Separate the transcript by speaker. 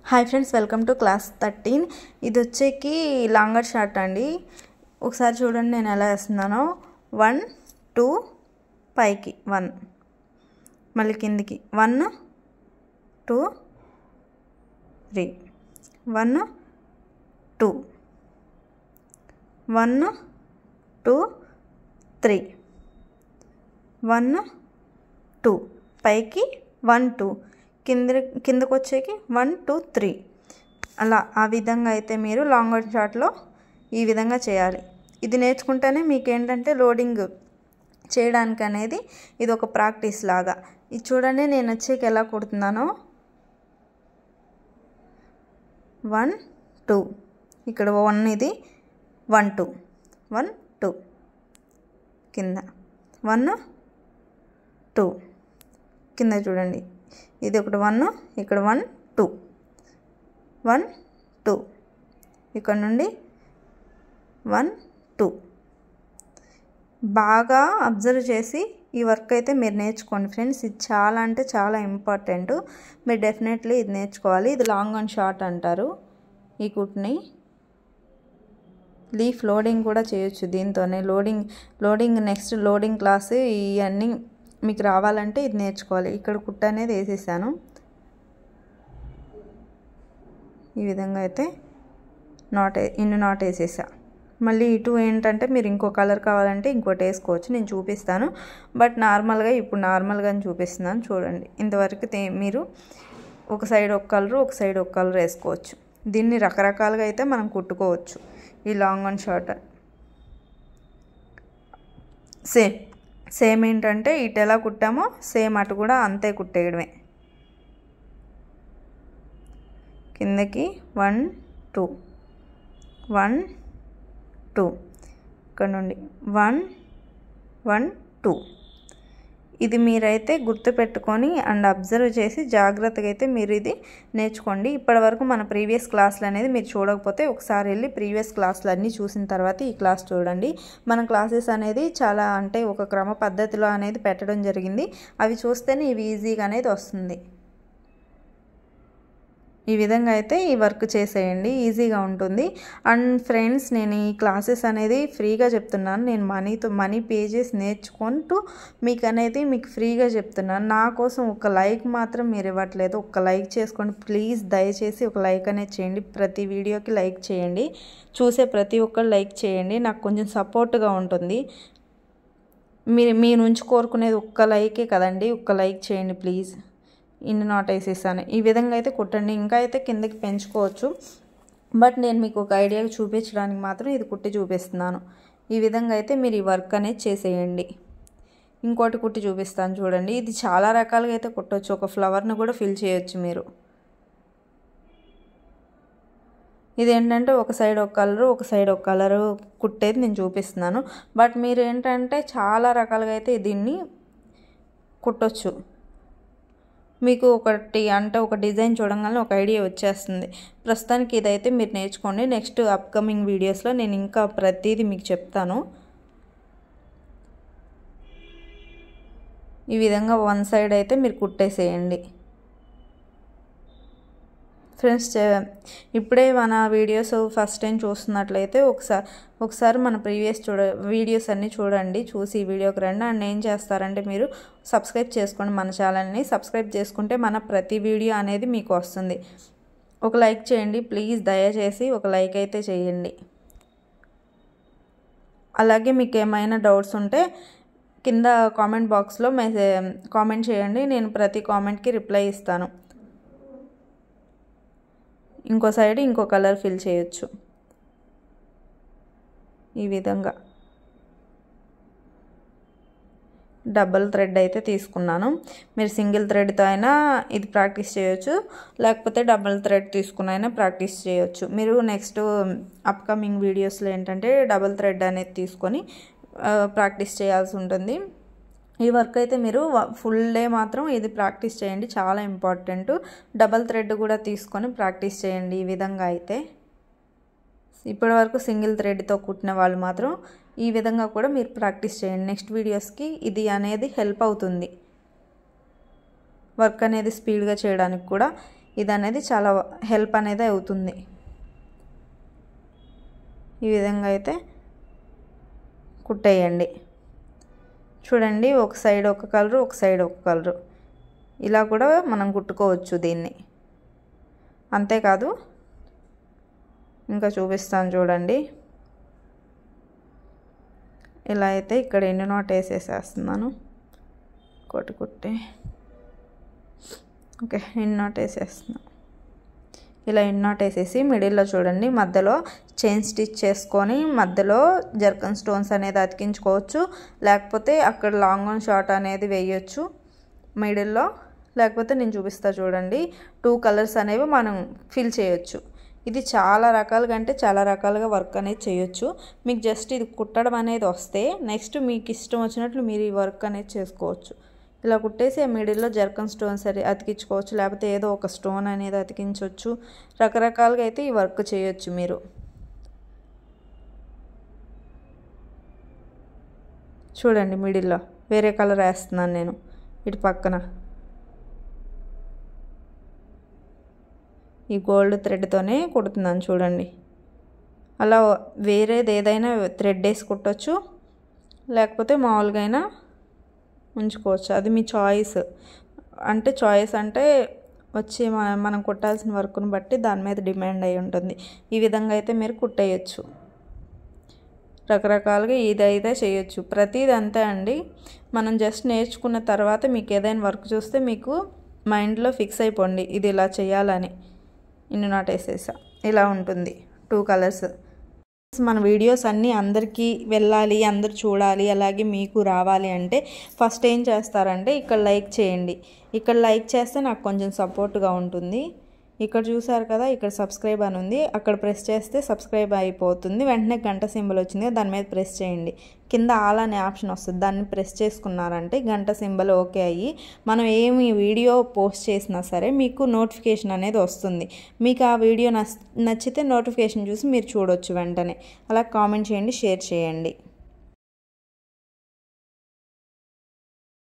Speaker 1: Hi friends, welcome to class 13. ఇది వచ్చేకి longer short అండి. ఒకసారి చూడండి నేను ఎలా వేస్తున్నానో. 1 2 పైకి 1, మళ్ళీ కిందికి 1 2 3, 1 2 1 2 3, 1 2 పైకి 1 2, కిందకు వచ్చేకి 1 2 3. అలా ఆ విధంగా అయితే మీరు లాంగర్ షాట్లో ఈ విధంగా చేయాలి. ఇది నేర్చుకుంటేనే మీకు ఏంటంటే లోడింగ్ చేయడానికి అనేది ఇది ఒక ప్రాక్టీస్ లాగా. ఇది చూడండి నేను వచ్చేకి ఎలా కుడుతున్నానో. 1 2, ఇక్కడ 1, ఇది 1 2 1 2, కింద 1 2, కింద చూడండి ఇది ఒకటి 1, ఇక్కడ 1 2 1 2, ఇక్కడ నుండి 1 2. బాగా అబ్జర్వ్ చేసి ఈ వర్క్ అయితే మీరు నేర్చుకోండి ఫ్రెండ్స్. ఇది చాలా అంటే చాలా ఇంపార్టెంట్. మీరు డెఫినెట్లీ ఇది నేర్చుకోవాలి. ఇది లాంగ్ అండ్ షార్ట్ అంటారు. ఈ కుట్ని లీఫ్ లోడింగ్ కూడా చేయొచ్చు దీంతోనే. లోడింగ్ నెక్స్ట్ లోడింగ్ క్లాస్ ఇవన్నీ మీకు రావాలంటే ఇది నేర్చుకోవాలి. ఇక్కడ కుట్ట అనేది వేసేసాను. ఈ విధంగా అయితే ఇన్ని నాట్ వేసేసా. మళ్ళీ ఇటు ఏంటంటే మీరు ఇంకో కలర్ కావాలంటే ఇంకోటి వేసుకోవచ్చు, నేను చూపిస్తాను. బట్ నార్మల్గా ఇప్పుడు నార్మల్గానే చూపిస్తున్నాను చూడండి. ఇంతవరకు మీరు ఒక సైడ్ ఒక కలర్, ఒక సైడ్ ఒక కలర్ వేసుకోవచ్చు. దీన్ని రకరకాలుగా అయితే మనం కుట్టుకోవచ్చు. ఈ లాంగ్ అండ్ షార్ట్ సేమ్ ఏంటంటే ఇటు ఎలా కుట్టామో సేమ్ అటు కూడా అంతే కుట్టేయడమే. కిందకి 1 2 1 2, ఇక్కడ నుండి 1 1 2. ఇది మీరైతే గుర్తుపెట్టుకొని అండ్ అబ్జర్వ్ చేసి జాగ్రత్తగా అయితే మీరు ఇది నేర్చుకోండి. ఇప్పటివరకు మన ప్రీవియస్ క్లాసులు అనేది మీరు చూడకపోతే ఒకసారి వెళ్ళి ప్రీవియస్ క్లాసులు అన్నీ చూసిన తర్వాత ఈ క్లాస్ చూడండి. మన క్లాసెస్ అనేది చాలా అంటే ఒక క్రమ పద్ధతిలో అనేది పెట్టడం జరిగింది. అవి చూస్తేనే ఇవి ఈజీగా అనేది వస్తుంది. ఈ విధంగా అయితే ఈ వర్క్ చేసేయండి, ఈజీగా ఉంటుంది. అండ్ ఫ్రెండ్స్, నేను ఈ క్లాసెస్ అనేది ఫ్రీగా చెప్తున్నాను. నేను మనీ పే చేసి నేర్చుకుంటూ మీకు ఫ్రీగా చెప్తున్నాను. నా కోసం ఒక లైక్ మాత్రం మీరు ఇవ్వట్లేదు. ఒక లైక్ చేసుకోండి ప్లీజ్. దయచేసి ఒక లైక్ అనేది చేయండి. ప్రతి వీడియోకి లైక్ చేయండి. చూసే ప్రతి ఒక్కరు లైక్ చేయండి. నాకు కొంచెం సపోర్ట్గా ఉంటుంది. మీ నుంచి కోరుకునేది ఒక్క లైకే కదండి. ఒక్క లైక్ చేయండి ప్లీజ్. ఇన్ని నాట్ వేసేసాను. ఈ విధంగా అయితే కుట్టండి. ఇంకా అయితే కిందకి పెంచుకోవచ్చు, బట్ నేను మీకు ఒక ఐడియా చూపించడానికి మాత్రం ఇది కుట్టి చూపిస్తున్నాను. ఈ విధంగా అయితే మీరు ఈ వర్క్ అనేది చేసేయండి. ఇంకోటి కుట్టి చూపిస్తాను చూడండి. ఇది చాలా రకాలుగా అయితే కుట్టవచ్చు. ఒక ఫ్లవర్ను కూడా ఫిల్ చేయొచ్చు మీరు. ఇది ఏంటంటే ఒక సైడ్ ఒక కలరు, ఒక సైడ్ ఒక కలరు కుట్టేది నేను చూపిస్తున్నాను. బట్ మీరు ఏంటంటే చాలా రకాలుగా అయితే దీన్ని కుట్టొచ్చు. మీకు ఒకటి అంటే ఒక డిజైన్ చూడగానే ఒక ఐడియా వచ్చేస్తుంది. ప్రస్తుతానికి ఇదైతే మీరు నేర్చుకోండి. నెక్స్ట్ అప్కమింగ్ వీడియోస్లో నేను ఇంకా ప్రతిదీ మీకు చెప్తాను. ఈ విధంగా వన్ సైడ్ అయితే మీరు కుట్టేసేయండి ఫ్రెండ్స్. ఇప్పుడే మన వీడియోస్ ఫస్ట్ టైం చూస్తున్నట్లయితే ఒకసారి మన ప్రీవియస్ వీడియోస్ అన్నీ చూడండి. చూసి ఈ వీడియోకి రండి. అండ్ ఏం చేస్తారంటే మీరు సబ్స్క్రైబ్ చేసుకోండి మన ఛానల్ని. సబ్స్క్రైబ్ చేసుకుంటే మన ప్రతి వీడియో అనేది మీకు వస్తుంది. ఒక లైక్ చేయండి ప్లీజ్, దయచేసి ఒక లైక్ అయితే చేయండి. అలాగే మీకు ఏమైనా డౌట్స్ ఉంటే కింద కామెంట్ బాక్స్లో కామెంట్ చేయండి. నేను ప్రతి కామెంట్కి రిప్లై ఇస్తాను. ఇంకో సైడ్ ఇంకో కలర్ ఫిల్ చేయొచ్చు. ఈ విధంగా డబల్ థ్రెడ్ అయితే తీసుకున్నాను. మీరు సింగిల్ థ్రెడ్తో అయినా ఇది ప్రాక్టీస్ చేయొచ్చు, లేకపోతే డబల్ థ్రెడ్ తీసుకుని అయినా ప్రాక్టీస్ చేయొచ్చు. మీరు నెక్స్ట్ అప్కమింగ్ వీడియోస్లో ఏంటంటే డబల్ థ్రెడ్ అనేది తీసుకొని ప్రాక్టీస్ చేయాల్సి ఉంటుంది. ఈ వర్క్ అయితే మీరు ఫుల్ డే మాత్రం ఇది ప్రాక్టీస్ చేయండి, చాలా ఇంపార్టెంట్. డబల్ థ్రెడ్ కూడా తీసుకొని ప్రాక్టీస్ చేయండి. ఈ విధంగా అయితే ఇప్పటి వరకు సింగిల్ థ్రెడ్తో కుట్టిన వాళ్ళు మాత్రం ఈ విధంగా కూడా మీరు ప్రాక్టీస్ చేయండి. నెక్స్ట్ వీడియోస్కి ఇది అనేది హెల్ప్ అవుతుంది. వర్క్ అనేది స్పీడ్గా చేయడానికి కూడా ఇది అనేది చాలా హెల్ప్ అనేది అవుతుంది. ఈ విధంగా అయితే కుట్టేయండి. చూడండి, ఒక సైడ్ ఒక కలరు, ఒక సైడ్ ఒక కలరు, ఇలా కూడా మనం కుట్టుకోవచ్చు దీన్ని. అంతేకాదు ఇంకా చూపిస్తాను చూడండి. ఇలా అయితే ఇక్కడ ఎన్ని నాట్ వేసేసేస్తున్నాను, కుట్టి ఓకే, ఎన్ని నాట్ వేసేస్తున్నాను. ఇలా ఎన్ని నాట్ వేసేసి మిడిల్లో చూడండి మధ్యలో చైన్ స్టిచ్ చేసుకొని మధ్యలో జర్కన్ స్టోన్స్ అనేది అతికించుకోవచ్చు, లేకపోతే అక్కడ లాంగ్ ఆన్ షార్ట్ అనేది వేయచ్చు మిడిల్లో. లేకపోతే నేను చూపిస్తా చూడండి, 2 కలర్స్ అనేవి మనం ఫిల్ చేయొచ్చు. ఇది చాలా రకాలుగా అంటే చాలా రకాలుగా వర్క్ అనేది చేయొచ్చు. మీకు జస్ట్ ఇది కుట్టడం అనేది వస్తే నెక్స్ట్ మీకు ఇష్టం వచ్చినట్లు మీరు ఈ వర్క్ అనేది చేసుకోవచ్చు. ఇలా కుట్టేసి మిడిల్లో జర్కన్ స్టోన్స్ అది అతికించుకోవచ్చు, లేకపోతే ఏదో ఒక స్టోన్ అనేది అతికించవచ్చు. రకరకాలుగా అయితే ఈ వర్క్ చేయొచ్చు మీరు. చూడండి, మిడిల్లో వేరే కలర్ వేస్తున్నాను నేను, ఇటు పక్కన ఈ గోల్డ్ థ్రెడ్తోనే కుడుతున్నాను చూడండి. అలా వేరేది ఏదైనా థ్రెడ్ వేసి కుట్టచ్చు, లేకపోతే మామూలుగా అయినా ఉంచుకోవచ్చు, అది మీ చాయిస్. అంటే చాయిస్ అంటే వచ్చి మనం కుట్టాల్సిన వర్క్ను బట్టి దాని మీద డిమాండ్ అయి ఉంటుంది. ఈ విధంగా అయితే మీరు కుట్టేయచ్చు. రకరకాలుగా ఇదైతే చేయొచ్చు. ప్రతిది అంతే అండి. మనం జస్ట్ నేర్చుకున్న తర్వాత మీకు ఏదైనా వర్క్ చూస్తే మీకు మైండ్లో ఫిక్స్ అయిపోండి, ఇది ఇలా చేయాలని. ఇన్ని నాట్ వేసేసా, ఇలా ఉంటుంది 2 కలర్స్. మన వీడియోస్ అన్నీ అందరికీ వెళ్ళాలి, అందరు చూడాలి, అలాగే మీకు రావాలి అంటే ఫస్ట్ ఏం చేస్తారంటే ఇక్కడ లైక్ చేయండి. ఇక్కడ లైక్ చేస్తే నాకు కొంచెం సపోర్ట్గా ఉంటుంది. ఇక్కడ చూసారు కదా, ఇక్కడ సబ్స్క్రైబ్ అని ఉంది, అక్కడ ప్రెస్ చేస్తే సబ్స్క్రైబ్ అయిపోతుంది. వెంటనే గంట సింబల్ వచ్చింది, దాని మీద ప్రెస్ చేయండి. కింద ఆల్ అనే ఆప్షన్ వస్తుంది, దాన్ని ప్రెస్ చేసుకున్నారంటే గంట సింబల్ ఓకే అయ్యి మనం ఏమి వీడియో పోస్ట్ చేసినా సరే మీకు నోటిఫికేషన్ అనేది వస్తుంది. మీకు ఆ వీడియో నచ్చితే నోటిఫికేషన్ చూసి మీరు చూడొచ్చు వెంటనే. అలా కామెంట్ చేయండి, షేర్ చేయండి.